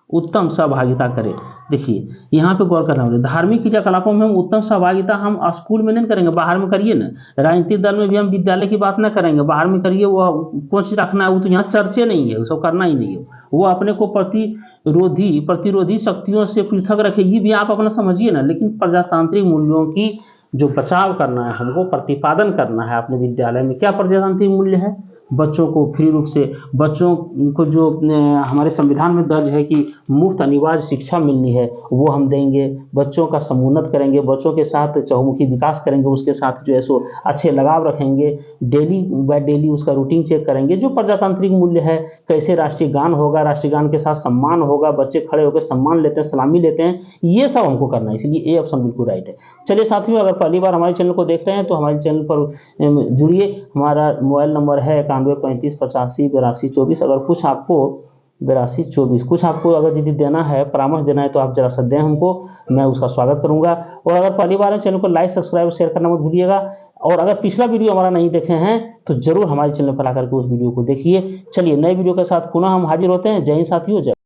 उत्तम सहभागिता करे। देखिए यहाँ पे गौर करना होगा, धार्मिक क्रियाकलापों में उत्तम सहभागिता हम स्कूल में नहीं करेंगे, बाहर में करिए ना। राजनीतिक दल में भी हम विद्यालय की बात ना करेंगे, बाहर में करिए, वो कौन चीज रखना है, वो तो यहाँ चर्चे नहीं है, वो सब करना ही नहीं है। वो अपने को प्रतिरोधी शक्तियों से पृथक रखे, ये भी आप अपना समझिए ना। लेकिन प्रजातांत्रिक मूल्यों की जो बचाव करना है, हमको प्रतिपादन करना है अपने विद्यालय में। क्या प्रजातांत्रिक मूल्य है, बच्चों को फ्री रूप से, बच्चों को जो हमारे संविधान में दर्ज है कि मुफ्त अनिवार्य शिक्षा मिलनी है, वो हम देंगे। बच्चों का समुन्नत करेंगे, बच्चों के साथ चहुमुखी विकास करेंगे, उसके साथ जो है सो अच्छे लगाव रखेंगे, डेली बाय डेली उसका रूटीन चेक करेंगे। जो प्रजातांत्रिक मूल्य है, कैसे राष्ट्रीय गान होगा, राष्ट्रीय गान के साथ सम्मान होगा, बच्चे खड़े होकर सम्मान लेते हैं, सलामी लेते हैं, ये सब हमको करना है। इसलिए ए ऑप्शन बिल्कुल राइट है। चलिए साथियों, अगर पहली बार हमारे चैनल को देख रहे हैं तो हमारे चैनल पर जुड़िए। हमारा मोबाइल नंबर है 9135858224। अगर कुछ आपको 8224 कुछ आपको अगर यदि देना है, परामर्श देना है, तो आप जरा सा दें हमको, मैं उसका स्वागत करूंगा। और अगर पहली बार चैनल को लाइक सब्सक्राइब शेयर करना मत भूलिएगा। और अगर पिछला वीडियो हमारा नहीं देखे हैं तो जरूर हमारे चैनल पर आकर के उस वीडियो को देखिए। चलिए नए वीडियो के साथ पुनः हम हाजिर होते हैं। जय हिंद साथियों, जय।